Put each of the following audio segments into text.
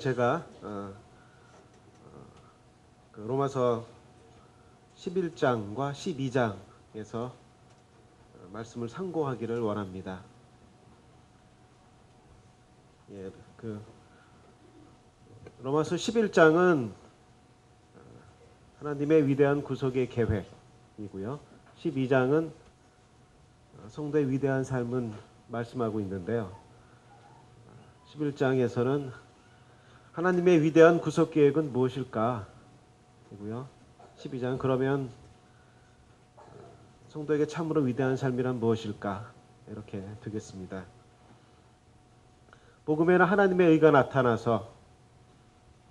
제가 그 로마서 11장과 12장에서 말씀을 상고하기를 원합니다. 로마서 11장은 하나님의 위대한 구속의 계획이고요. 12장은 성도의 위대한 삶은 말씀하고 있는데요. 11장에서는 하나님의 위대한 구속 계획은 무엇일까? 이고요. 12장 그러면 성도에게 참으로 위대한 삶이란 무엇일까? 이렇게 되겠습니다. 복음에는 하나님의 의가 나타나서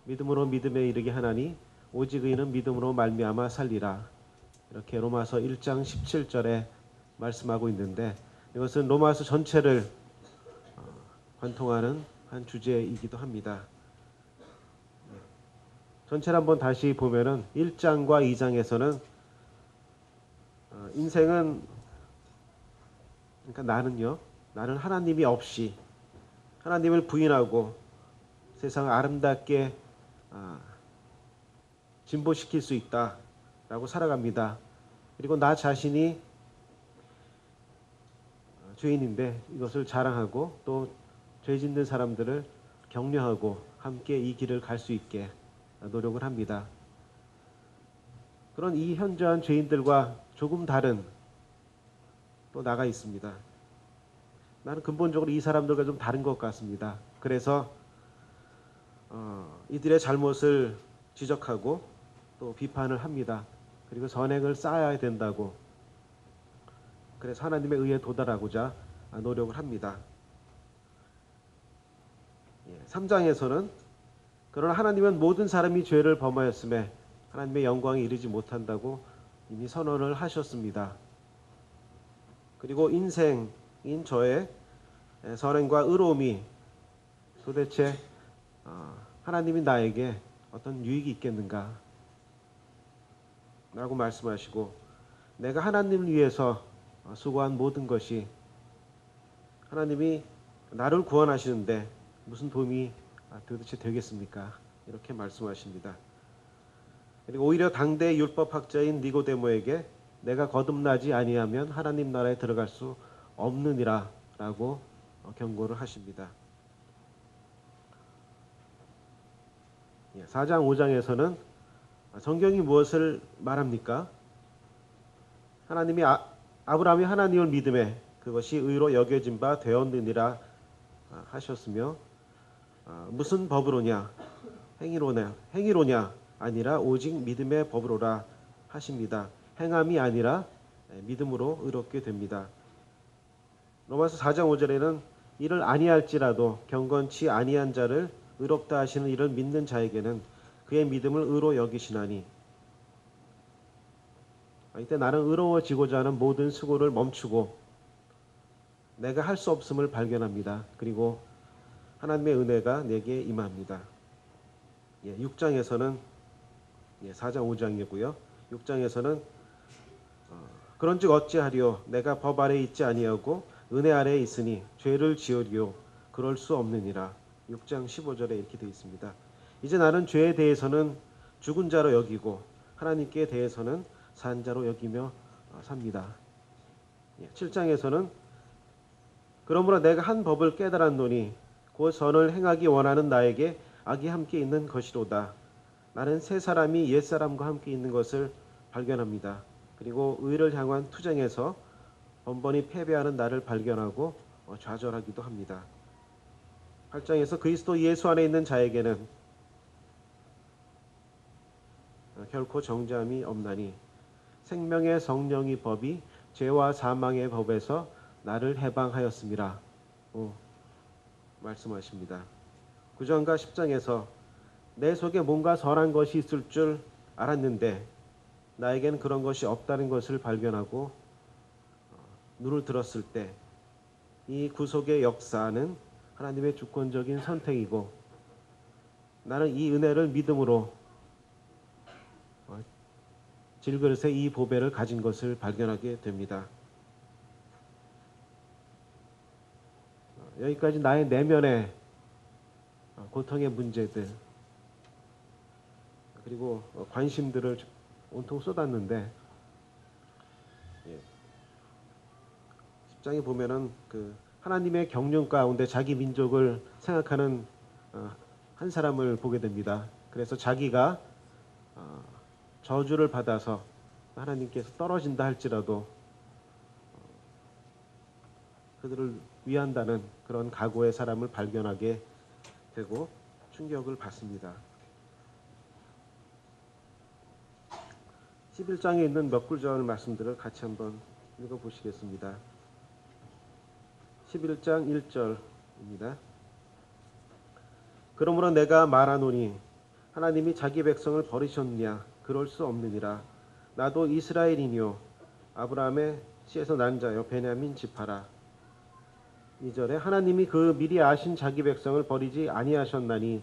믿음으로 믿음에 이르게 하나니 오직 의인은 믿음으로 말미암아 살리라. 이렇게 로마서 1장 17절에 말씀하고 있는데 이것은 로마서 전체를 관통하는 한 주제이기도 합니다. 전체를 한번 다시 보면은 1장과 2장에서는 인생은 그러니까 나는 하나님이 없이 하나님을 부인하고 세상을 아름답게 진보시킬 수 있다라고 살아갑니다. 그리고 나 자신이 죄인인데 이것을 자랑하고 또 죄 짓는 사람들을 격려하고 함께 이 길을 갈 수 있게 노력을 합니다. 그런 이 현저한 죄인들과 조금 다른 또 나가 있습니다. 나는 근본적으로 이 사람들과 좀 다른 것 같습니다. 그래서 이들의 잘못을 지적하고 또 비판을 합니다. 그리고 선행을 쌓아야 된다고 그래서 하나님의 의에 도달하고자 노력을 합니다. 3장에서는 그러나 하나님은 모든 사람이 죄를 범하였음에 하나님의 영광에 이르지 못한다고 이미 선언을 하셨습니다. 그리고 인생인 저의 선행과 의로움이 도대체 하나님이 나에게 어떤 유익이 있겠는가 라고 말씀하시고 내가 하나님을 위해서 수고한 모든 것이 하나님이 나를 구원하시는데 무슨 도움이 도대체 되겠습니까? 이렇게 말씀하십니다. 그리고 오히려 당대 율법학자인 니고데모에게 내가 거듭나지 아니하면 하나님 나라에 들어갈 수 없느니라 라고 경고를 하십니다. 4장 5장에서는 성경이 무엇을 말합니까? 하나님이 아브라함이 하나님을 믿음에 그것이 의로 여겨진 바 되었느니라 하셨으며 무슨 법으로냐 행위로냐 아니라 오직 믿음의 법으로라 하십니다. 행함이 아니라 믿음으로 의롭게 됩니다. 로마서 4장 5절에는 이를 아니할지라도 경건치 아니한 자를 의롭다 하시는 이를 믿는 자에게는 그의 믿음을 의로 여기시나니 이때 나는 의로워지고자 하는 모든 수고를 멈추고 내가 할 수 없음을 발견합니다. 그리고 하나님의 은혜가 내게 임합니다. 6장에서는 4장 5장이고요. 6장에서는 그런즉 어찌하리요 내가 법 아래에 있지 아니하고 은혜 아래에 있으니 죄를 지으리요 그럴 수 없느니라. 6장 15절에 이렇게 되어 있습니다. 이제 나는 죄에 대해서는 죽은 자로 여기고 하나님께 대해서는 산 자로 여기며 삽니다. 7장에서는 그러므로 내가 한 법을 깨달았노니 곧 선을 행하기 원하는 나에게 악이 함께 있는 것이로다. 나는 새 사람이 옛 사람과 함께 있는 것을 발견합니다. 그리고 의를 향한 투쟁에서 번번이 패배하는 나를 발견하고 좌절하기도 합니다. 8장에서 그리스도 예수 안에 있는 자에게는 결코 정죄함이 없나니 생명의 성령의 법이 죄와 사망의 법에서 나를 해방하였음이라 말씀하십니다. 9장과 10장에서 내 속에 뭔가 선한 것이 있을 줄 알았는데 나에겐 그런 것이 없다는 것을 발견하고 눈을 들었을 때 이 구속의 역사는 하나님의 주권적인 선택이고 나는 이 은혜를 믿음으로 질그릇에 이 보배를 가진 것을 발견하게 됩니다. 여기까지 나의 내면의 고통의 문제들 그리고 관심들을 온통 쏟았는데 10장에 보면은 그 하나님의 경륜 가운데 자기 민족을 생각하는 한 사람을 보게 됩니다. 그래서 자기가 저주를 받아서 하나님께서 떨어진다 할지라도 그들을 위한다는 그런 각오의 사람을 발견하게 되고 충격을 받습니다. 11장에 있는 몇 구절 말씀들을 같이 한번 읽어보시겠습니다. 11장 1절입니다. 그러므로 내가 말하노니 하나님이 자기 백성을 버리셨느냐? 그럴 수 없느니라. 나도 이스라엘이니요 아브라함의 씨에서 난 자여 베냐민 지파라. 2절에 하나님이 그 미리 아신 자기 백성을 버리지 아니하셨나니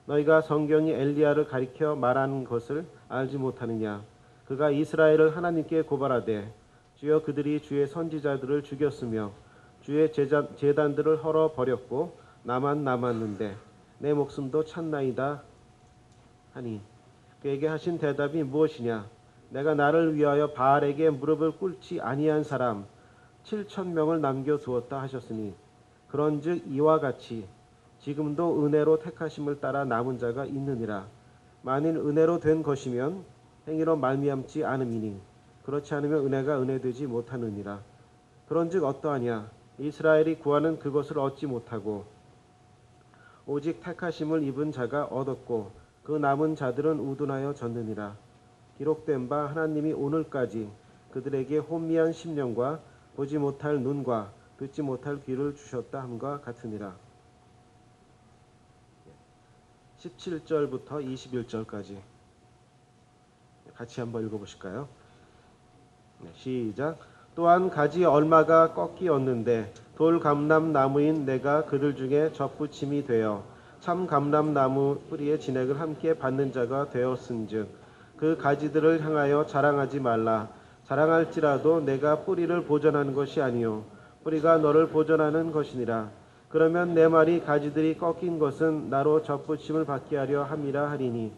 너희가 성경이 엘리야를 가리켜 말하는 것을 알지 못하느냐? 그가 이스라엘을 하나님께 고발하되 주여 그들이 주의 선지자들을 죽였으며 주의 제단들을 헐어 버렸고 나만 남았는데 내 목숨도 찼나이다 하니 그에게 하신 대답이 무엇이냐? 내가 나를 위하여 바알에게 무릎을 꿇지 아니한 사람 7,000명을 남겨두었다 하셨으니 그런즉 이와 같이 지금도 은혜로 택하심을 따라 남은 자가 있느니라. 만일 은혜로 된 것이면 행위로 말미암지 않음이니 그렇지 않으면 은혜가 은혜되지 못하느니라. 그런즉 어떠하냐? 이스라엘이 구하는 그것을 얻지 못하고 오직 택하심을 입은 자가 얻었고 그 남은 자들은 우둔하여 졌느니라. 기록된 바 하나님이 오늘까지 그들에게 혼미한 심령과 보지 못할 눈과 듣지 못할 귀를 주셨다 함과 같으니라. 17절부터 21절까지 같이 한번 읽어보실까요? 시작. 또한 가지 얼마가 꺾이었는데 돌 감람나무인 내가 그들 중에 접붙임이 되어 참 감람나무 뿌리의 진액을 함께 받는 자가 되었은즉 그 가지들을 향하여 자랑하지 말라. 자랑할지라도 내가 뿌리를 보전하는 것이 아니요 뿌리가 너를 보전하는 것이니라. 그러면 내 말이 가지들이 꺾인 것은 나로 접붙임을 받게 하려 함이라 하리니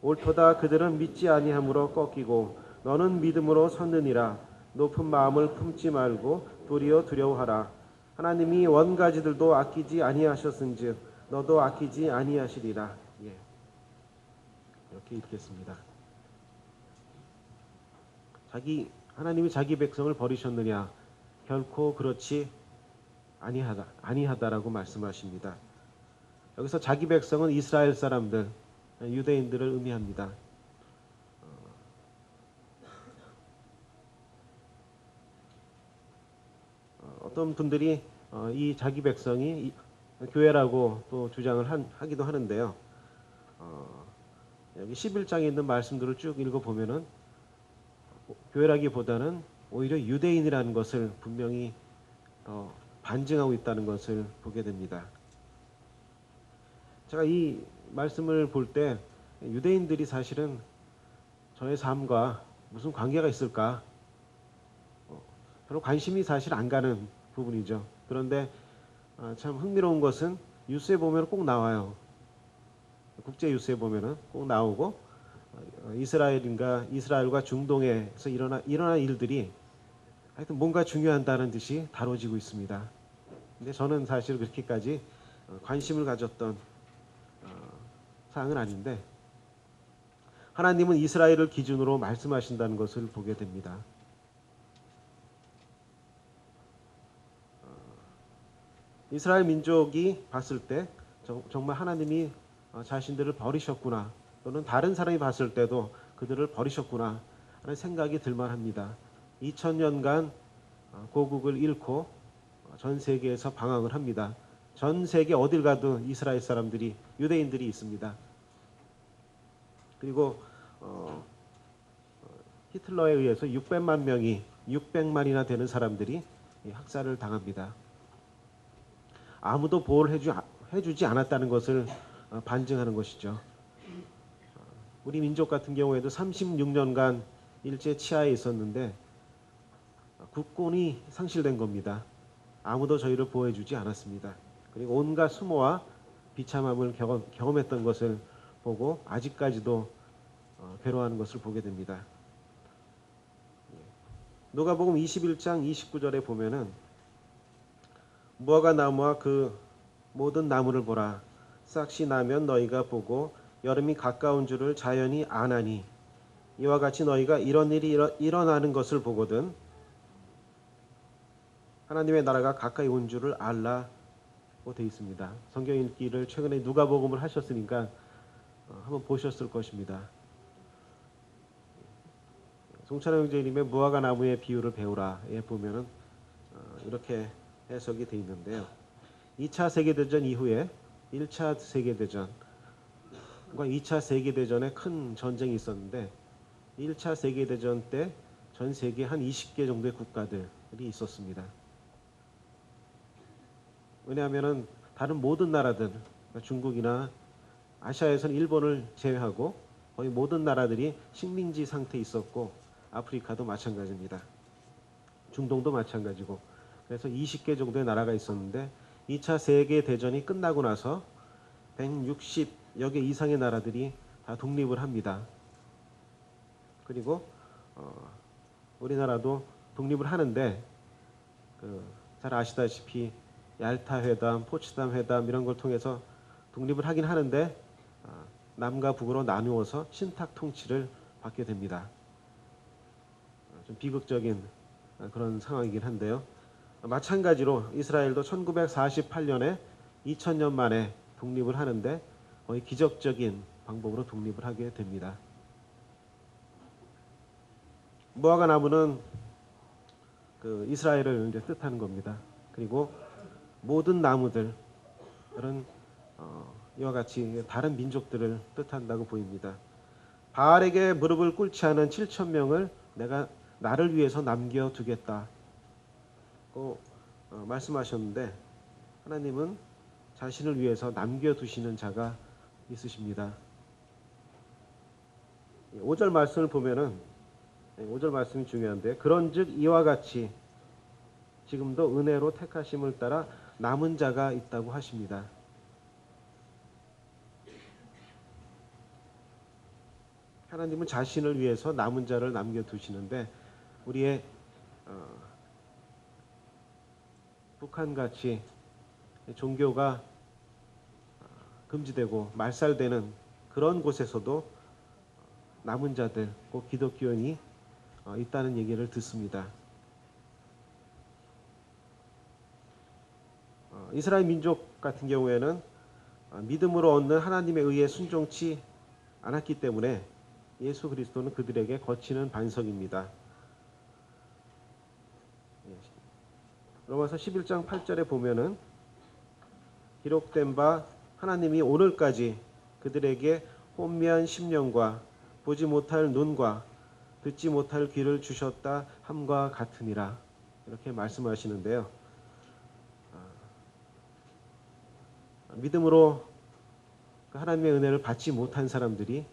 옳도다. 그들은 믿지 아니함으로 꺾이고 너는 믿음으로 섰느니라. 높은 마음을 품지 말고 도리어 두려워하라. 하나님이 원가지들도 아끼지 아니하셨은즉 너도 아끼지 아니하시리라. 이렇게 읽겠습니다. 하나님이 자기 백성을 버리셨느냐? 결코 그렇지 아니하다라고 말씀하십니다. 여기서 자기 백성은 이스라엘 사람들, 유대인들을 의미합니다. 어떤 분들이 이 자기 백성이 교회라고 또 주장을 하기도 하는데요. 여기 11장에 있는 말씀들을 쭉 읽어보면은 교회라기보다는 오히려 유대인이라는 것을 분명히 반증하고 있다는 것을 보게 됩니다. 제가 이 말씀을 볼 때 유대인들이 사실은 저의 삶과 무슨 관계가 있을까? 별로 관심이 사실 안 가는 부분이죠. 그런데 참 흥미로운 것은 뉴스에 보면 꼭 나와요. 국제 뉴스에 보면은 꼭 나오고 이스라엘과 중동에서 일어난 일들이 하여튼 뭔가 중요하다는 듯이 다뤄지고 있습니다. 근데 저는 사실 그렇게까지 관심을 가졌던 사항은 아닌데 하나님은 이스라엘을 기준으로 말씀하신다는 것을 보게 됩니다. 이스라엘 민족이 봤을 때 정말 하나님이 자신들을 버리셨구나, 또는 다른 사람이 봤을 때도 그들을 버리셨구나 하는 생각이 들만합니다. 2000년간 고국을 잃고 전 세계에서 방황을 합니다. 전 세계 어딜 가도 이스라엘 사람들이, 유대인들이 있습니다. 그리고 히틀러에 의해서 600만이나 되는 사람들이 학살을 당합니다. 아무도 보호를 해주지 않았다는 것을 반증하는 것이죠. 우리 민족 같은 경우에도 36년간 일제 치하에 있었는데 국권이 상실된 겁니다. 아무도 저희를 보호해주지 않았습니다. 그리고 온갖 수모와 비참함을 경험했던 것을 보고 아직까지도 괴로워하는 것을 보게 됩니다. 누가복음 21장 29절에 보면은 무화과 나무와 그 모든 나무를 보라. 싹이 나면 너희가 보고 여름이 가까운 줄을 자연히 아나니 이와 같이 너희가 이런 일이 일어나는 것을 보거든 하나님의 나라가 가까이 온 줄을 알라고 되어 있습니다. 성경 읽기를 최근에 누가복음을 하셨으니까 한번 보셨을 것입니다. 송찬호 형제님의 무화과 나무의 비유를 배우라에 보면은 이렇게 해석이 되어 있는데요. 2차 세계대전 이후에 1차 세계대전과 2차 세계대전에 큰 전쟁이 있었는데 1차 세계대전 때 전 세계 한 20개 정도의 국가들이 있었습니다. 왜냐하면 다른 모든 나라들, 중국이나 아시아에서는 일본을 제외하고 거의 모든 나라들이 식민지 상태에 있었고 아프리카도 마찬가지입니다. 중동도 마찬가지고 그래서 20개 정도의 나라가 있었는데 2차 세계대전이 끝나고 나서 160여 개 이상의 나라들이 다 독립을 합니다. 그리고 우리나라도 독립을 하는데 잘 아시다시피 얄타 회담, 포츠담 회담 이런 걸 통해서 독립을 하긴 하는데 남과 북으로 나누어서 신탁 통치를 받게 됩니다. 좀 비극적인 그런 상황이긴 한데요. 마찬가지로 이스라엘도 1948년에 2000년 만에 독립을 하는데 거의 기적적인 방법으로 독립을 하게 됩니다. 무화과 나무는 이스라엘을 이제 뜻하는 겁니다. 그리고 모든 나무들은 이와 같이 다른 민족들을 뜻한다고 보입니다. 바알에게 무릎을 꿇지 않은 7,000명을 내가 나를 위해서 남겨두겠다고 말씀하셨는데 하나님은 자신을 위해서 남겨두시는 자가 있으십니다. 5절 말씀을 보면은 5절 말씀이 중요한데 그런즉 이와 같이 지금도 은혜로 택하심을 따라 남은 자가 있다고 하십니다. 하나님은 자신을 위해서 남은 자를 남겨두시는데 우리의 북한같이 종교가 금지되고 말살되는 그런 곳에서도 남은 자들, 꼭 기독교인이 있다는 얘기를 듣습니다. 이스라엘 민족 같은 경우에는 믿음으로 얻는 하나님의 의에 순종치 않았기 때문에 예수 그리스도는 그들에게 거치는 반석입니다. 로마서 11장 8절에 보면은 기록된 바 하나님이 오늘까지 그들에게 혼미한 심령과 보지 못할 눈과 듣지 못할 귀를 주셨다 함과 같으니라 이렇게 말씀하시는데요. 믿음으로 하나님의 은혜를 받지 못한 사람들이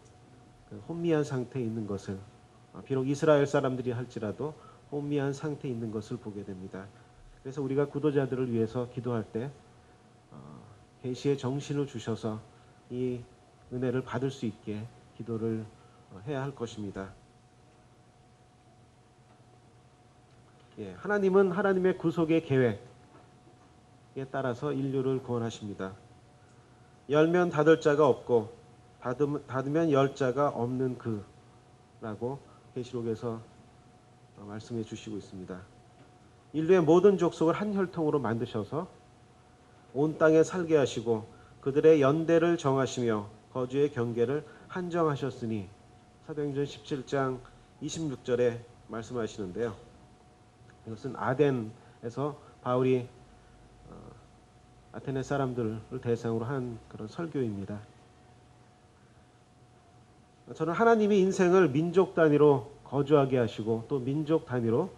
혼미한 상태에 있는 것을 비록 이스라엘 사람들이 할지라도 혼미한 상태에 있는 것을 보게 됩니다. 그래서 우리가 구도자들을 위해서 기도할 때 계시의 정신을 주셔서 이 은혜를 받을 수 있게 기도를 해야 할 것입니다. 하나님은 하나님의 구속의 계획에 따라서 인류를 구원하십니다. 열면 닫을 자가 없고 닫으면 열 자가 없는 그라고 계시록에서 말씀해 주시고 있습니다. 인류의 모든 족속을 한 혈통으로 만드셔서 온 땅에 살게 하시고 그들의 연대를 정하시며 거주의 경계를 한정하셨으니 사도행전 17장 26절에 말씀하시는데요. 이것은 아덴에서 바울이 아테네 사람들을 대상으로 한 그런 설교입니다. 저는 하나님이 인생을 민족 단위로 거주하게 하시고 또 민족 단위로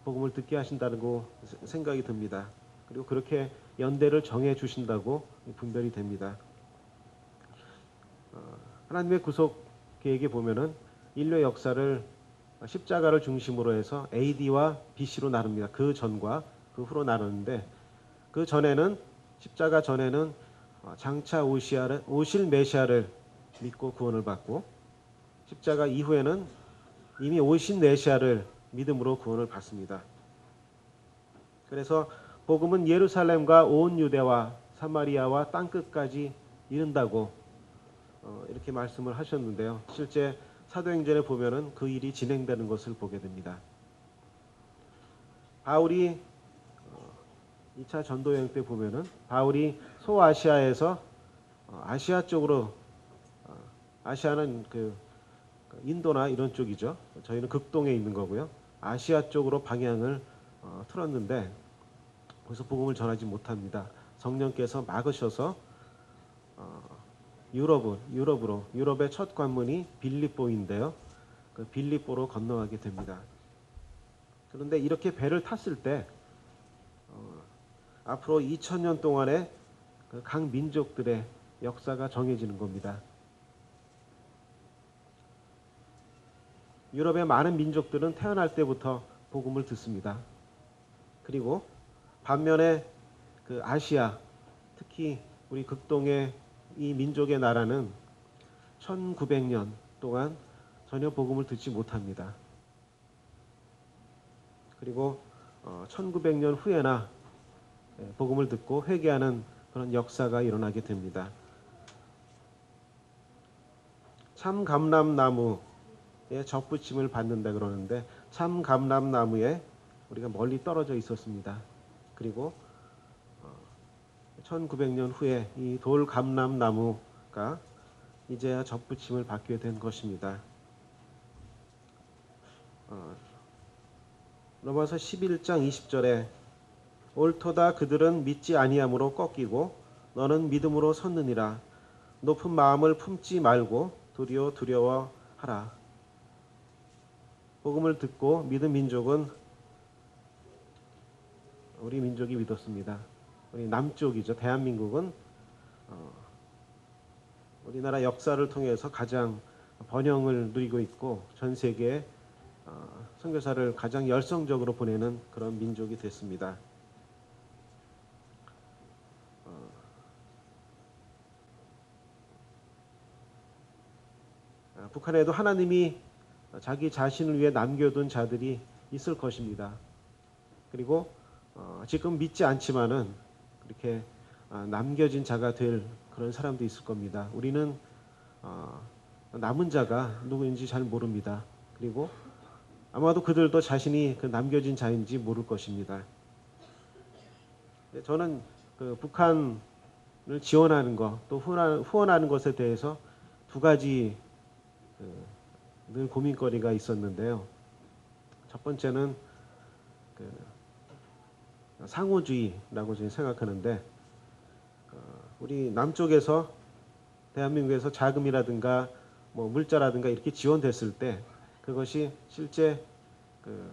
복음을 듣게 하신다고 생각이 듭니다. 그리고 그렇게 연대를 정해 주신다고 분별이 됩니다. 하나님의 구속 계획에 보면은 인류의 역사를 십자가를 중심으로 해서 AD와 BC로 나눕니다. 그 전과 그 후로 나누는데 그 전에는 십자가 전에는 장차 오실 메시아를 믿고 구원을 받고, 십자가 이후에는 이미 오신 메시아를 믿음으로 구원을 받습니다. 그래서 복음은 예루살렘과 온 유대와 사마리아와 땅끝까지 이른다고 이렇게 말씀을 하셨는데요. 실제 사도행전에 보면은 그 일이 진행되는 것을 보게 됩니다. 바울이 2차 전도 여행 때 보면은 바울이 소아시아에서 아시아 쪽으로, 아시아는 그 인도나 이런 쪽이죠. 저희는 극동에 있는 거고요. 아시아 쪽으로 방향을 틀었는데 거기서 복음을 전하지 못합니다. 성령께서 막으셔서 유럽의 첫 관문이 빌립보인데요. 그 빌립보로 건너가게 됩니다. 그런데 이렇게 배를 탔을 때 앞으로 2000년 동안의 그 각 민족들의 역사가 정해지는 겁니다. 유럽의 많은 민족들은 태어날 때부터 복음을 듣습니다. 그리고 반면에 그 아시아, 특히 우리 극동의 이 민족의 나라는 1900년 동안 전혀 복음을 듣지 못합니다. 그리고 1900년 후에나 복음을 듣고 회개하는 그런 역사가 일어나게 됩니다. 참 감람나무에 접붙임을 받는다 그러는데, 참 감람나무에 우리가 멀리 떨어져 있었습니다. 그리고 1900년 후에 이 돌 감람나무가 이제야 접붙임을 받게 된 것입니다. 로마서 11장 20절에 옳도다 그들은 믿지 아니함으로 꺾이고 너는 믿음으로 섰느니라. 높은 마음을 품지 말고 도리어 두려워하라. 복음을 듣고 믿은 민족은 우리 민족이 믿었습니다. 우리 남쪽이죠. 대한민국은 우리나라 역사를 통해서 가장 번영을 누리고 있고 전 세계에 선교사를 가장 열성적으로 보내는 그런 민족이 됐습니다. 북한에도 하나님이 자기 자신을 위해 남겨둔 자들이 있을 것입니다. 그리고 지금 믿지 않지만은 그렇게 남겨진 자가 될 그런 사람도 있을 겁니다. 우리는 남은 자가 누구인지 잘 모릅니다. 그리고 아마도 그들도 자신이 그 남겨진 자인지 모를 것입니다. 저는 그 북한을 지원하는 것, 또 후원하는 것에 대해서 두 가지 늘 고민거리가 있었는데요. 첫 번째는 그 상호주의라고 저는 생각하는데, 우리 남쪽에서 대한민국에서 자금이라든가 뭐 물자라든가 이렇게 지원됐을 때 그것이 실제 그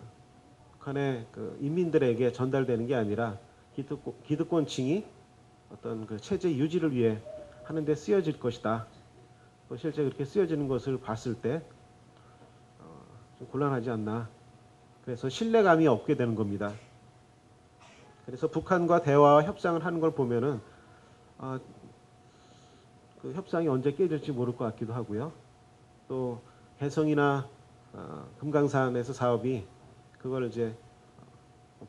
북한의 그 인민들에게 전달되는 게 아니라 기득권층이 어떤 그 체제 유지를 위해 하는데 쓰여질 것이다. 또 실제 그렇게 쓰여지는 것을 봤을 때 좀 곤란하지 않나. 그래서 신뢰감이 없게 되는 겁니다. 그래서 북한과 대화와 협상을 하는 걸 보면은 그 협상이 언제 깨질지 모를 것 같기도 하고요. 또 개성이나 금강산에서 사업이 그걸 이제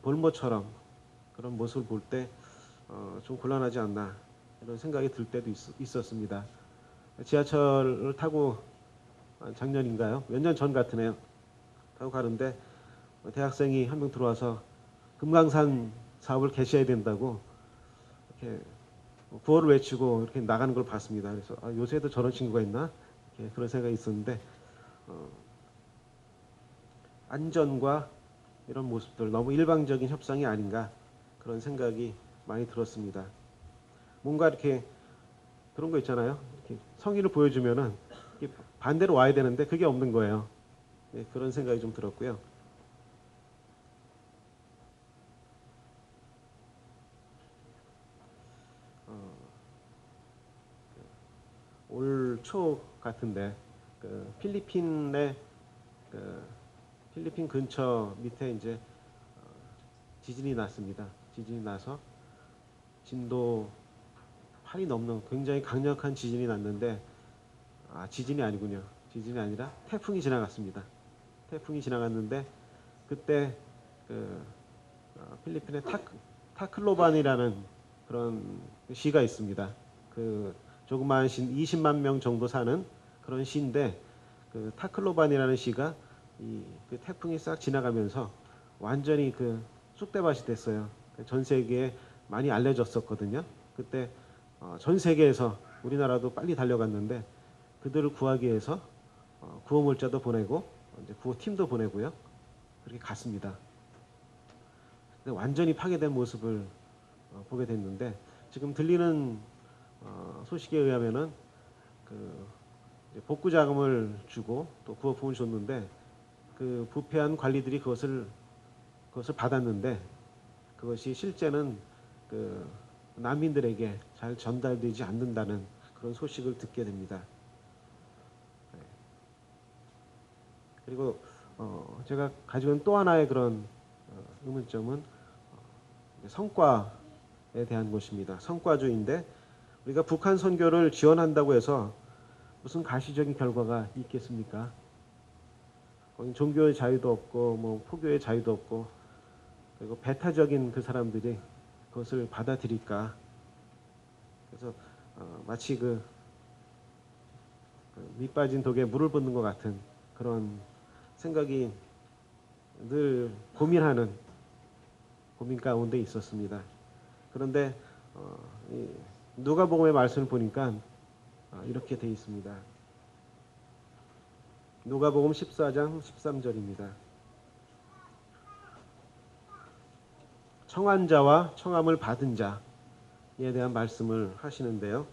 볼모처럼 그런 모습을 볼 때 좀 곤란하지 않나 이런 생각이 들 때도 있었습니다. 지하철을 타고 작년인가요? 몇 년 전 같으네요. 타고 가는데 대학생이 한 명 들어와서 금강산 사업을 개시해야 된다고 이렇게 구호를 외치고 이렇게 나가는 걸 봤습니다. 그래서 요새도 저런 친구가 있나? 그런 생각이 있었는데 안전과 이런 모습들 너무 일방적인 협상이 아닌가 그런 생각이 많이 들었습니다. 뭔가 이렇게 그런 거 있잖아요. 이렇게 성의를 보여주면은 이렇게 반대로 와야 되는데 그게 없는 거예요. 그런 생각이 좀 들었고요. 올 초 같은데 그 필리핀의 그 필리핀 근처 밑에 이제 지진이 났습니다. 지진이 나서 진도 8이 넘는 굉장히 강력한 지진이 났는데, 지진이 아니군요. 지진이 아니라 태풍이 지나갔습니다. 태풍이 지나갔는데 그때 그 필리핀의 타클로반이라는 그런 시가 있습니다. 그 조그마한 시, 20만 명 정도 사는 그런 시인데, 그 타클로반이라는 시가 그 태풍이 싹 지나가면서 완전히 그 쑥대밭이 됐어요. 전 세계에 많이 알려졌었거든요. 그때 전 세계에서 우리나라도 빨리 달려갔는데 그들을 구하기 위해서 구호물자도 보내고 이제 구호팀도 보내고요. 그렇게 갔습니다. 완전히 파괴된 모습을 보게 됐는데, 지금 들리는 소식에 의하면은 그 복구 자금을 주고 또 구호품을 줬는데, 그 부패한 관리들이 그것을 받았는데 그것이 실제는 그 난민들에게 잘 전달되지 않는다는 그런 소식을 듣게 됩니다. 그리고 제가 가지고 있는 또 하나의 그런 의문점은 성과에 대한 것입니다. 성과주의인데, 우리가 북한 선교를 지원한다고 해서 무슨 가시적인 결과가 있겠습니까? 거기 종교의 자유도 없고 뭐 포교의 자유도 없고, 그리고 배타적인 그 사람들이 그것을 받아들일까? 그래서 마치 밑 빠진 독에 물을 붓는 것 같은 그런 생각이 늘 고민 가운데 있었습니다. 그런데 누가복음의 말씀을 보니까 이렇게 되어 있습니다. 누가복음 14장 13절입니다. 청한 자와 청함을 받은 자에 대한 말씀을 하시는데요.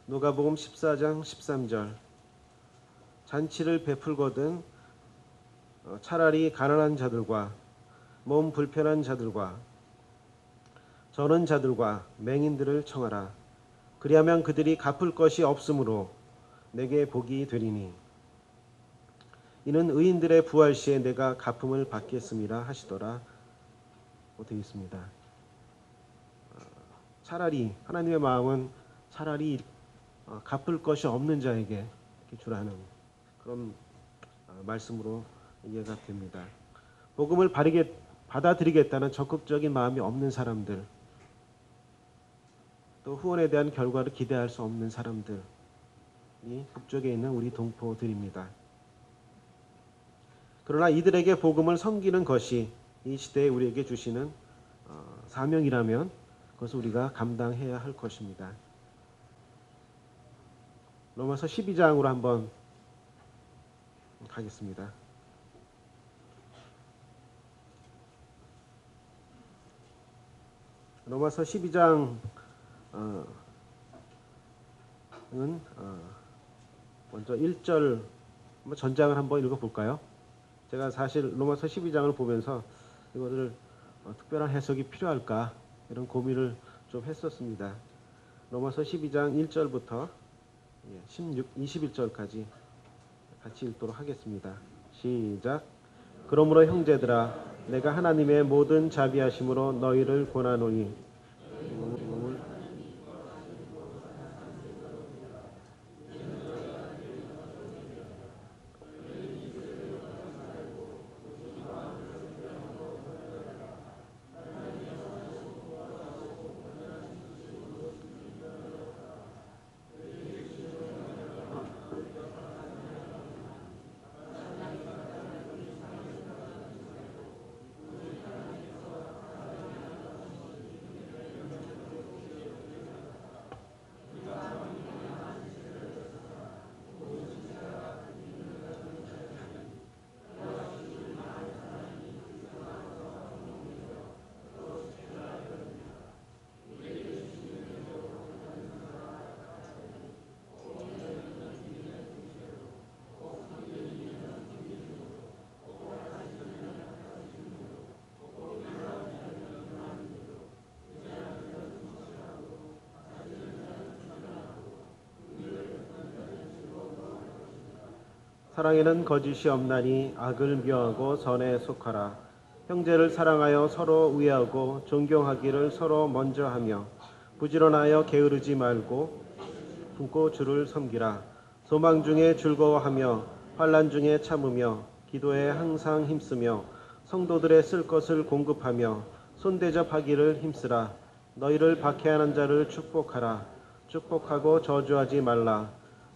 누가복음 14장 13절, 잔치를 베풀거든 차라리 가난한 자들과 몸 불편한 자들과 저는 자들과 맹인들을 청하라. 그리하면 그들이 갚을 것이 없으므로 내게 복이 되리니 이는 의인들의 부활 시에 내가 갚음을 받겠음이라 하시더라. 되어 있습니다. 차라리 하나님의 마음은 차라리 갚을 것이 없는 자에게 주라는 그런 말씀으로 이해가 됩니다. 복음을 받아들이겠다는 적극적인 마음이 없는 사람들, 또 후원에 대한 결과를 기대할 수 없는 사람들이 북쪽에 있는 우리 동포들입니다. 그러나 이들에게 복음을 섬기는 것이 이 시대에 우리에게 주시는 사명이라면 그것을 우리가 감당해야 할 것입니다. 로마서 12장으로 한번 가겠습니다. 로마서 12장은 먼저 1절 전장을 한번 읽어볼까요? 제가 사실 로마서 12장을 보면서 이거를 특별한 해석이 필요할까 이런 고민을 좀 했었습니다. 로마서 12장 1절부터 21절까지 같이 읽도록 하겠습니다. 시작. 그러므로 형제들아, 내가 하나님의 모든 자비하심으로 너희를 권하노니 사랑에는 거짓이 없나니 악을 미워하고 선에 속하라. 형제를 사랑하여 서로 우애하고 존경하기를 서로 먼저 하며 부지런하여 게으르지 말고 품고 주를 섬기라. 소망 중에 즐거워하며 환난 중에 참으며 기도에 항상 힘쓰며 성도들의 쓸 것을 공급하며 손대접하기를 힘쓰라. 너희를 박해하는 자를 축복하라. 축복하고 저주하지 말라.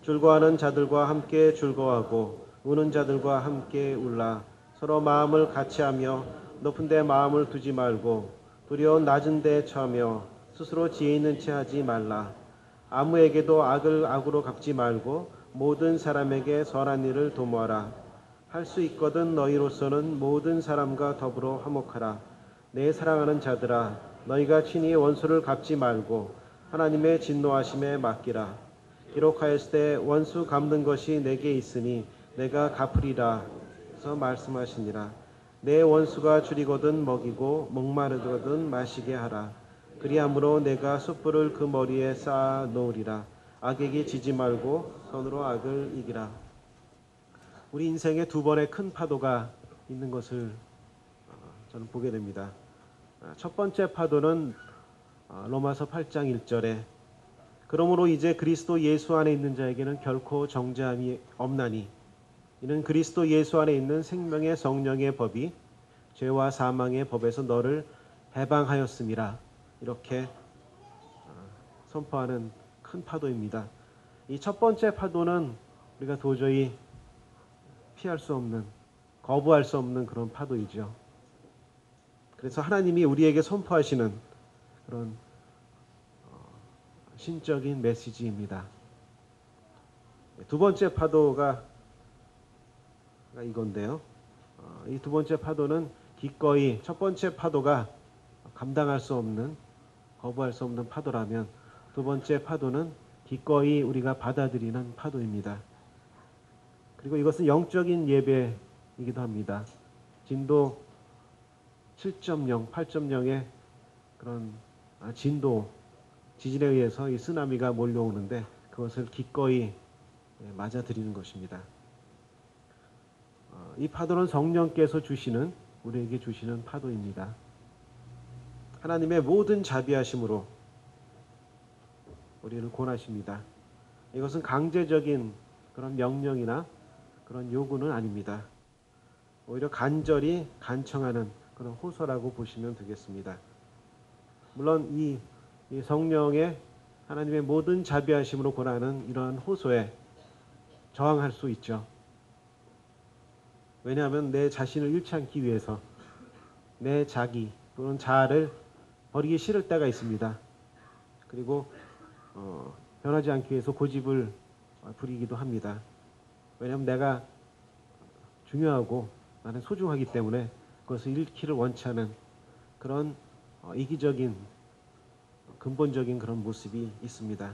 즐거워하는 자들과 함께 즐거워하고 우는 자들과 함께 울라. 서로 마음을 같이하며 높은 데 마음을 두지 말고 두려운 낮은 데 처하며 스스로 지혜 있는 채 하지 말라. 아무에게도 악을 악으로 갚지 말고 모든 사람에게 선한 일을 도모하라. 할 수 있거든 너희로서는 모든 사람과 더불어 화목하라. 내 사랑하는 자들아, 너희가 친히 원수를 갚지 말고 하나님의 진노하심에 맡기라. 기록하였을 때 원수 갚는 것이 내게 있으니 내가 갚으리라. 그래서 말씀하시니라. 내 원수가 줄이거든 먹이고 목마르거든 마시게 하라. 그리함으로 내가 숯불을 그 머리에 쌓아 놓으리라. 악에게 지지 말고 손으로 악을 이기라. 우리 인생에 두 번의 큰 파도가 있는 것을 저는 보게 됩니다. 첫 번째 파도는 로마서 8장 1절에 그러므로 이제 그리스도 예수 안에 있는 자에게는 결코 정죄함이 없나니 이는 그리스도 예수 안에 있는 생명의 성령의 법이 죄와 사망의 법에서 너를 해방하였음이라. 이렇게 선포하는 큰 파도입니다. 이 첫 번째 파도는 우리가 도저히 피할 수 없는, 거부할 수 없는 그런 파도이죠. 그래서 하나님이 우리에게 선포하시는 그런 신적인 메시지입니다. 두 번째 파도가 이건데요. 이 두 번째 파도는 기꺼이 첫 번째 파도가 감당할 수 없는, 거부할 수 없는 파도라면 두 번째 파도는 기꺼이 우리가 받아들이는 파도입니다. 그리고 이것은 영적인 예배이기도 합니다. 진도 7.0, 8.0의 그런 진도, 지진에 의해서 이 쓰나미가 몰려오는데 그것을 기꺼이 맞아들이는 것입니다. 이 파도는 성령께서 주시는, 우리에게 주시는 파도입니다. 하나님의 모든 자비하심으로 우리를 권하십니다. 이것은 강제적인 그런 명령이나 그런 요구는 아닙니다. 오히려 간절히 간청하는 그런 호소라고 보시면 되겠습니다. 물론 이 성령의 하나님의 모든 자비하심으로 권하는 이러한 호소에 저항할 수 있죠. 왜냐하면 내 자신을 잃지 않기 위해서 내 자기 또는 자아를 버리기 싫을 때가 있습니다. 그리고 변하지 않기 위해서 고집을 부리기도 합니다. 왜냐하면 내가 중요하고 나는 소중하기 때문에 그것을 잃기를 원치 않은 그런 이기적인 근본적인 그런 모습이 있습니다.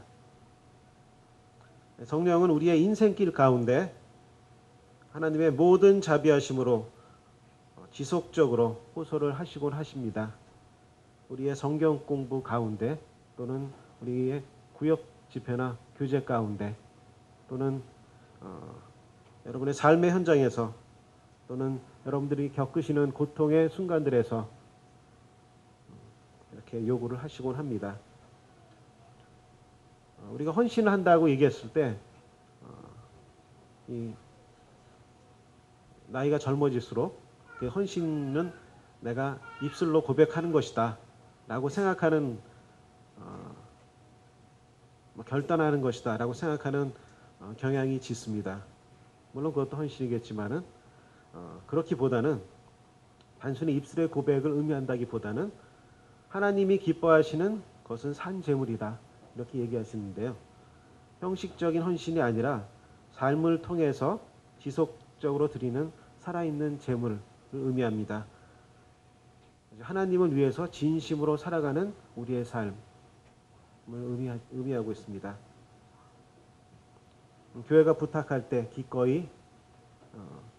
성령은 우리의 인생길 가운데 하나님의 모든 자비하심으로 지속적으로 호소를 하시곤 하십니다. 우리의 성경 공부 가운데 또는 우리의 구역 집회나 교제 가운데 또는 여러분의 삶의 현장에서 또는 여러분들이 겪으시는 고통의 순간들에서 이렇게 요구를 하시곤 합니다. 우리가 헌신을 한다고 얘기했을 때 이 나이가 젊어질수록 그 헌신은 내가 입술로 고백하는 것이다 라고 생각하는 결단하는 것이다 라고 생각하는 경향이 짙습니다. 물론 그것도 헌신이겠지만은 그렇기보다는 단순히 입술의 고백을 의미한다기보다는 하나님이 기뻐하시는 것은 산 제물이다 이렇게 얘기하시는데요. 형식적인 헌신이 아니라 삶을 통해서 지속적으로 드리는 살아있는 제물을 의미합니다. 하나님을 위해서 진심으로 살아가는 우리의 삶을 의미하고 있습니다. 교회가 부탁할 때 기꺼이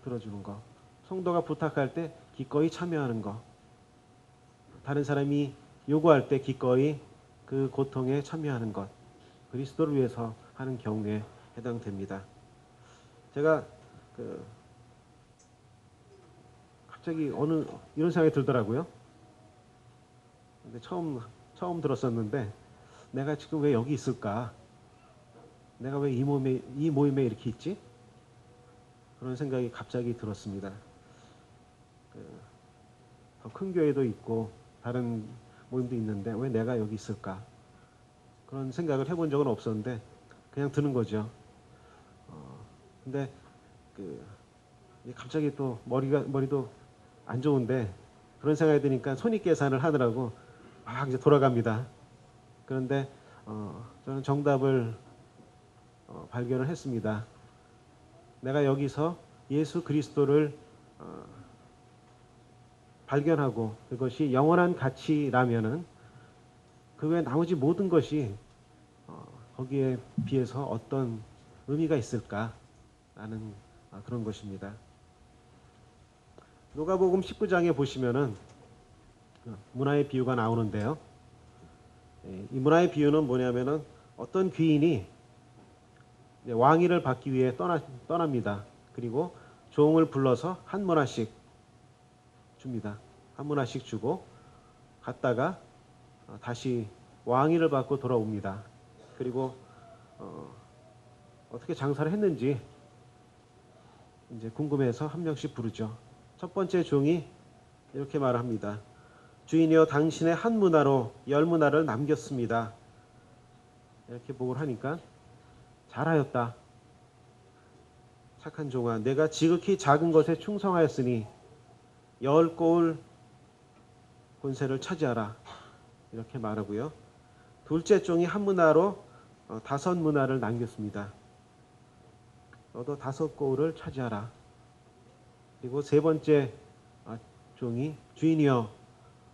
들어주는 것, 성도가 부탁할 때 기꺼이 참여하는 것, 다른 사람이 요구할 때 기꺼이 그 고통에 참여하는 것, 그리스도를 위해서 하는 경우에 해당됩니다. 제가 갑자기 이런 생각이 들더라고요. 근데 처음 들었었는데 내가 지금 왜 여기 있을까? 내가 왜 이 모임에 이렇게 있지? 그런 생각이 갑자기 들었습니다. 더 큰 교회도 있고 다른 모임도 있는데 왜 내가 여기 있을까? 그런 생각을 해본 적은 없었는데 그냥 드는 거죠. 근데 갑자기 또 머리도 안 좋은데 그런 생각이 드니까 손익계산을 하느라고 막 이제 돌아갑니다. 그런데 저는 정답을 발견을 했습니다. 내가 여기서 예수 그리스도를 발견하고 그것이 영원한 가치라면은 그 외 나머지 모든 것이 거기에 비해서 어떤 의미가 있을까라는 그런 것입니다. 누가복음 19장에 보시면은 문화의 비유가 나오는데요. 이 문화의 비유는 뭐냐면은 어떤 귀인이 왕위를 받기 위해 떠납니다. 그리고 종을 불러서 한 문화씩 줍니다. 한 문화씩 주고 갔다가 다시 왕위를 받고 돌아옵니다. 그리고 어떻게 장사를 했는지 이제 궁금해서 한 명씩 부르죠. 첫 번째 종이 이렇게 말합니다. 주인이여 당신의 한 문화로 10문화를 남겼습니다. 이렇게 보고를 하니까 잘하였다. 착한 종아, 내가 지극히 작은 것에 충성하였으니 10고을 권세를 차지하라. 이렇게 말하고요. 둘째 종이 한 문화로 5문화를 남겼습니다. 너도 5고을을 차지하라. 그리고 세 번째 종이 주인이여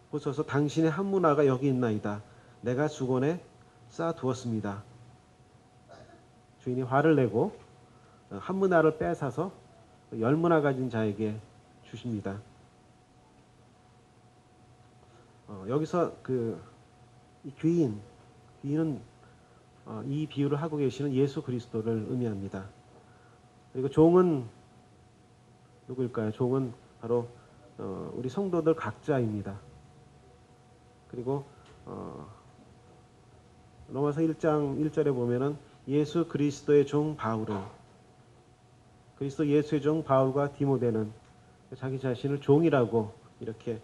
보소서 당신의 한 문화가 여기 있나이다. 내가 수건에 쌓아두었습니다. 주인이 화를 내고 한 문화를 빼앗아서 10문화 가진 자에게 주십니다. 여기서 이 귀인은 이 비유를 하고 계시는 예수 그리스도를 의미합니다. 그리고 종은 누구일까요? 종은 바로 우리 성도들 각자입니다. 그리고 로마서 1장 1절에 보면은 예수 그리스도의 종 바울은 그리스도 예수의 종 바울과 디모데는 자기 자신을 종이라고 이렇게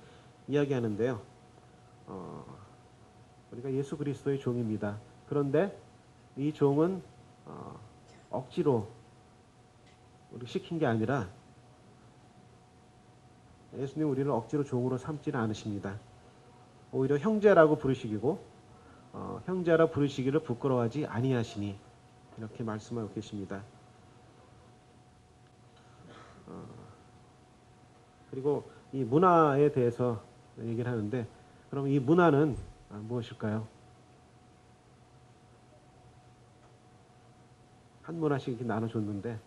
이야기하는데요. 우리가 예수 그리스도의 종입니다. 그런데 이 종은 억지로 우리 시킨 게 아니라 예수님 우리를 억지로 종으로 삼지는 않으십니다. 오히려 형제라고 부르시기고 형제라 부르시기를 부끄러워하지 아니하시니 이렇게 말씀하고 계십니다. 그리고 이 문화에 대해서 얘기를 하는데 그럼 이 문화는 무엇일까요? 한 문화씩 이렇게 나눠줬는데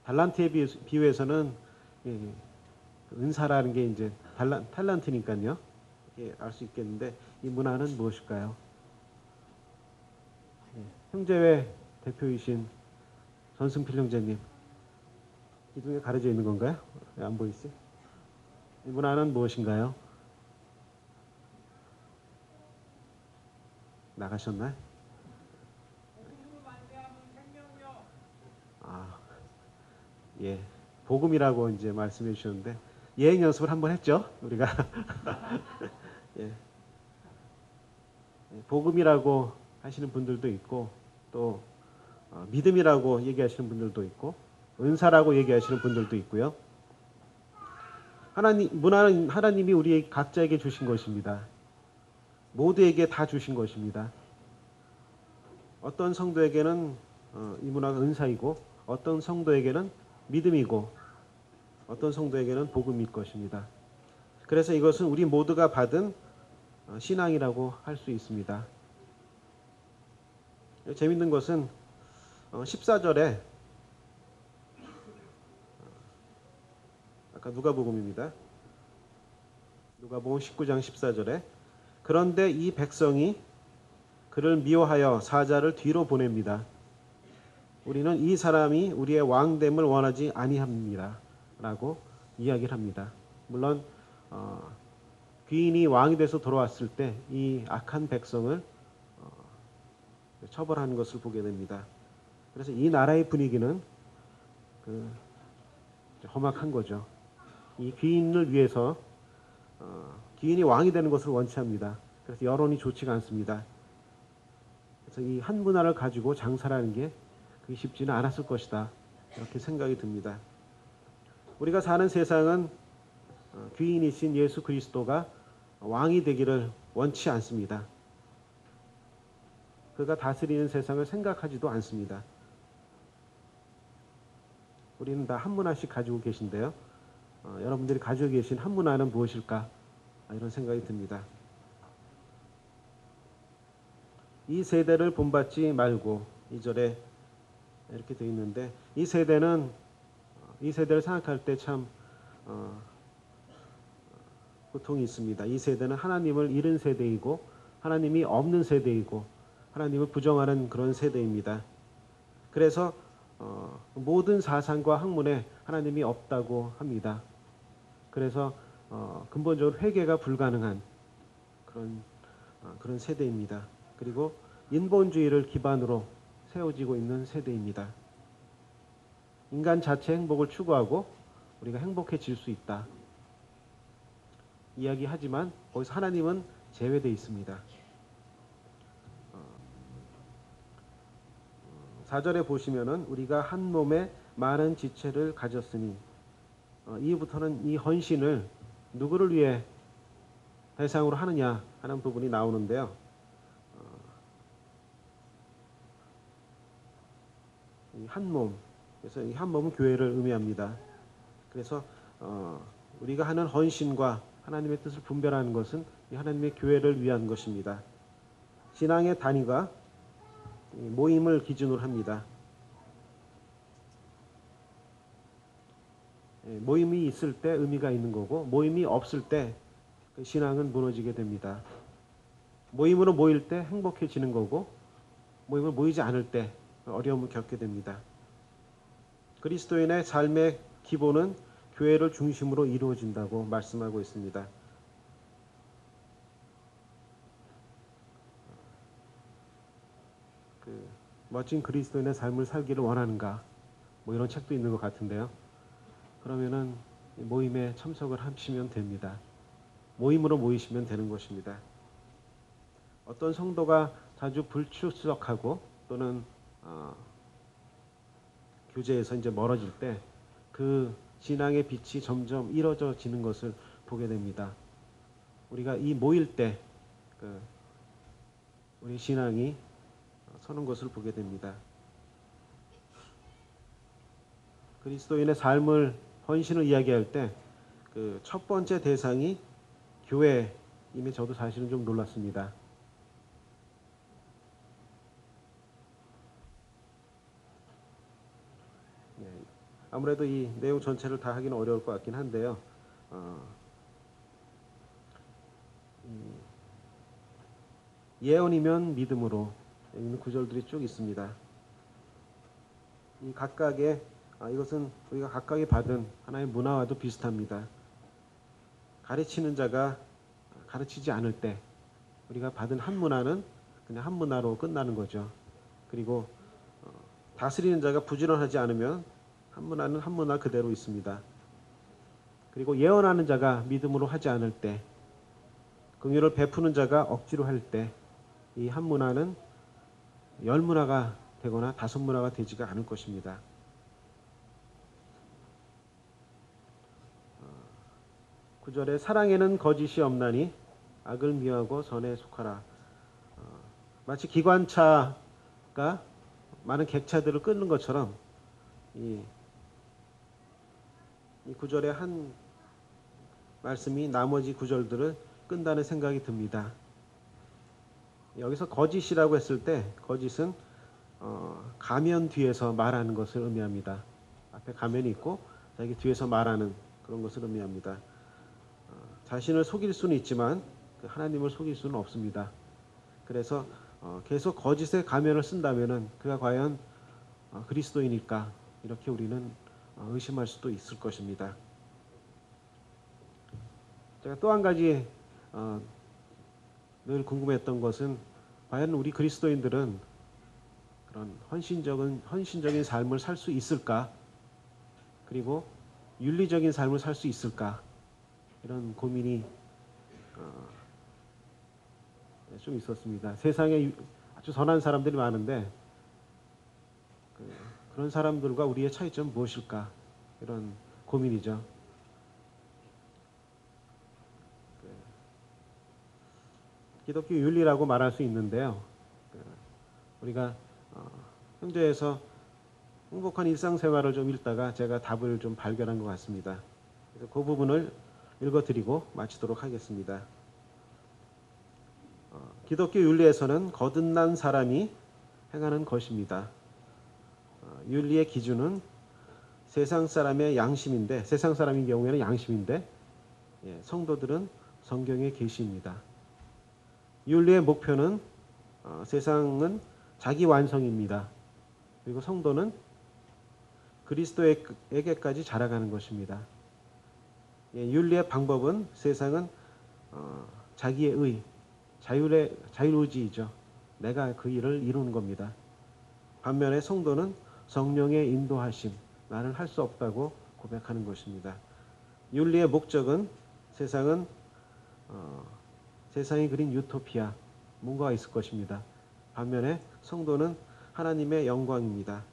달란트에 비유해서는 은사라는 게 이제 탈란트니까요. 알 수 있겠는데 이 문화는 무엇일까요? 형제회 대표이신 전승필 형제님 기둥에 가려져 있는 건가요? 안 보이세요? 이 문화는 무엇인가요? 나가셨나요? 예, 복음이라고 이제 말씀해 주셨는데 예행 연습을 한번 했죠, 우리가. 예, 복음이라고 하시는 분들도 있고 또 믿음이라고 얘기하시는 분들도 있고 은사라고 얘기하시는 분들도 있고요. 문화는 하나님이 우리 각자에게 주신 것입니다. 모두에게 다 주신 것입니다. 어떤 성도에게는 이 문화가 은사이고 어떤 성도에게는 믿음이고 어떤 성도에게는 복음일 것입니다. 그래서 이것은 우리 모두가 받은 신앙이라고 할 수 있습니다. 재밌는 것은 14절에 아까 누가복음입니다. 누가복음 19장 14절에 그런데 이 백성이 그를 미워하여 사자를 뒤로 보냅니다. 우리는 이 사람이 우리의 왕됨을 원하지 아니합니다. 라고 이야기를 합니다. 물론 귀인이 왕이 돼서 돌아왔을 때 이 악한 백성을 처벌하는 것을 보게 됩니다. 그래서 이 나라의 분위기는 험악한 거죠. 이 귀인을 위해서 귀인이 왕이 되는 것을 원치 합니다. 그래서 여론이 좋지가 않습니다. 그래서 이 한 문화를 가지고 장사라는 게 그게 쉽지는 않았을 것이다. 이렇게 생각이 듭니다. 우리가 사는 세상은 귀인이신 예수 그리스도가 왕이 되기를 원치 않습니다. 그가 다스리는 세상을 생각하지도 않습니다. 우리는 다 한 문화씩 가지고 계신데요. 여러분들이 가지고 계신 한 문화는 무엇일까? 이런 생각이 듭니다. 이 세대를 본받지 말고 2절에 이렇게 되어 있는데 이 세대를 생각할 때 참 고통이 있습니다. 이 세대는 하나님을 잃은 세대이고 하나님이 없는 세대이고 하나님을 부정하는 그런 세대입니다. 그래서 모든 사상과 학문에 하나님이 없다고 합니다. 그래서 근본적으로 회개가 불가능한 그런 세대입니다. 그리고 인본주의를 기반으로 세워지고 있는 세대입니다. 인간 자체 행복을 추구하고 우리가 행복해질 수 있다. 이야기하지만 거기서 하나님은 제외되어 있습니다. 4절에 보시면은 우리가 한 몸에 많은 지체를 가졌으니 이후부터는 이 헌신을 누구를 위해 대상으로 하느냐 하는 부분이 나오는데요. 이 한 몸, 그래서 이 한 몸은 교회를 의미합니다. 그래서 우리가 하는 헌신과 하나님의 뜻을 분별하는 것은 이 하나님의 교회를 위한 것입니다. 신앙의 단위가 모임을 기준으로 합니다. 모임이 있을 때 의미가 있는 거고 모임이 없을 때 그 신앙은 무너지게 됩니다. 모임으로 모일 때 행복해지는 거고 모임을 모이지 않을 때 어려움을 겪게 됩니다. 그리스도인의 삶의 기본은 교회를 중심으로 이루어진다고 말씀하고 있습니다. 멋진 그리스도인의 삶을 살기를 원하는가? 뭐 이런 책도 있는 것 같은데요. 그러면은 모임에 참석을 하시면 됩니다. 모임으로 모이시면 되는 것입니다. 어떤 성도가 자주 불출석하고 또는 교제에서 이제 멀어질 때 그 신앙의 빛이 점점 이뤄져지는 것을 보게 됩니다. 우리가 이 모일 때 우리 신앙이 서는 것을 보게 됩니다. 그리스도인의 삶을 헌신을 이야기할 때 그 첫 번째 대상이 교회임에 저도 사실은 좀 놀랐습니다. 아무래도 이 내용 전체를 다 하기는 어려울 것 같긴 한데요. 예언이면 믿음으로 있는 구절들이 쭉 있습니다. 이 각각의 이것은 우리가 각각이 받은 하나의 문화와도 비슷합니다. 가르치는 자가 가르치지 않을 때 우리가 받은 한 문화는 그냥 한 문화로 끝나는 거죠. 그리고 다스리는 자가 부지런하지 않으면 한 문화는 한 문화 그대로 있습니다. 그리고 예언하는 자가 믿음으로 하지 않을 때, 긍휼을 베푸는 자가 억지로 할 때, 이 한 문화는 열 문화가 되거나 다섯 문화가 되지가 않을 것입니다. 구절에 사랑에는 거짓이 없나니 악을 미워하고 선에 속하라. 마치 기관차가 많은 객차들을 끊는 것처럼 이 구절의 한 말씀이 나머지 구절들을 끈다는 생각이 듭니다. 여기서 거짓이라고 했을 때 거짓은 가면 뒤에서 말하는 것을 의미합니다. 앞에 가면이 있고 자기 뒤에서 말하는 그런 것을 의미합니다. 자신을 속일 수는 있지만 하나님을 속일 수는 없습니다. 그래서 계속 거짓의 가면을 쓴다면은 그가 과연 그리스도인일까 이렇게 우리는 의심할 수도 있을 것입니다. 제가 또 한 가지 늘 궁금했던 것은 과연 우리 그리스도인들은 그런 헌신적인 삶을 살 수 있을까? 그리고 윤리적인 삶을 살 수 있을까? 이런 고민이 좀 있었습니다. 세상에 아주 선한 사람들이 많은데 그런 사람들과 우리의 차이점 무엇일까? 이런 고민이죠. 기독교 윤리라고 말할 수 있는데요. 우리가 현재에서 행복한 일상생활을 좀 읽다가 제가 답을 좀 발견한 것 같습니다. 그래서 그 부분을 읽어드리고 마치도록 하겠습니다. 기독교 윤리에서는 거듭난 사람이 행하는 것입니다. 윤리의 기준은 세상 사람의 양심인데, 세상 사람인 경우에는 양심인데, 성도들은 성경의 계시입니다. 윤리의 목표는 세상은 자기 완성입니다. 그리고 성도는 그리스도에게까지 자라가는 것입니다. 윤리의 방법은 세상은 자기의 의, 자율의지이죠. 내가 그 일을 이루는 겁니다. 반면에 성도는 성령의 인도하심, 나는 할 수 없다고 고백하는 것입니다. 윤리의 목적은 세상이 그린 유토피아, 뭔가가 있을 것입니다. 반면에 성도는 하나님의 영광입니다.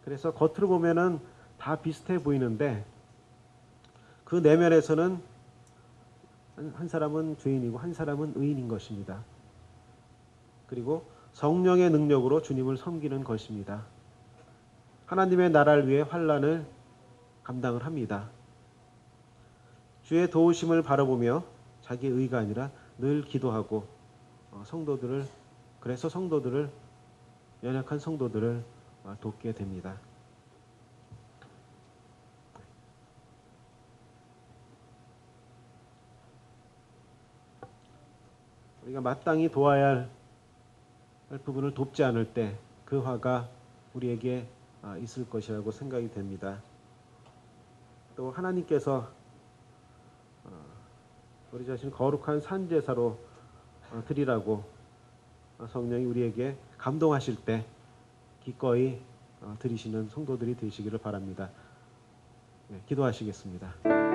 그래서 겉으로 보면은 다 비슷해 보이는데 그 내면에서는 한 사람은 죄인이고 한 사람은 의인인 것입니다. 그리고 성령의 능력으로 주님을 섬기는 것입니다. 하나님의 나라를 위해 환난을 감당을 합니다. 주의 도우심을 바라보며 자기의 의가 아니라 늘 기도하고 그래서 연약한 성도들을 돕게 됩니다. 우리가 마땅히 도와야 할 부분을 돕지 않을 때 그 화가 우리에게 있을 것이라고 생각이 됩니다. 또 하나님께서 우리 자신을 거룩한 산제사로 드리라고 성령이 우리에게 감동하실 때 기꺼이 드리시는 성도들이 되시기를 바랍니다. 기도하시겠습니다.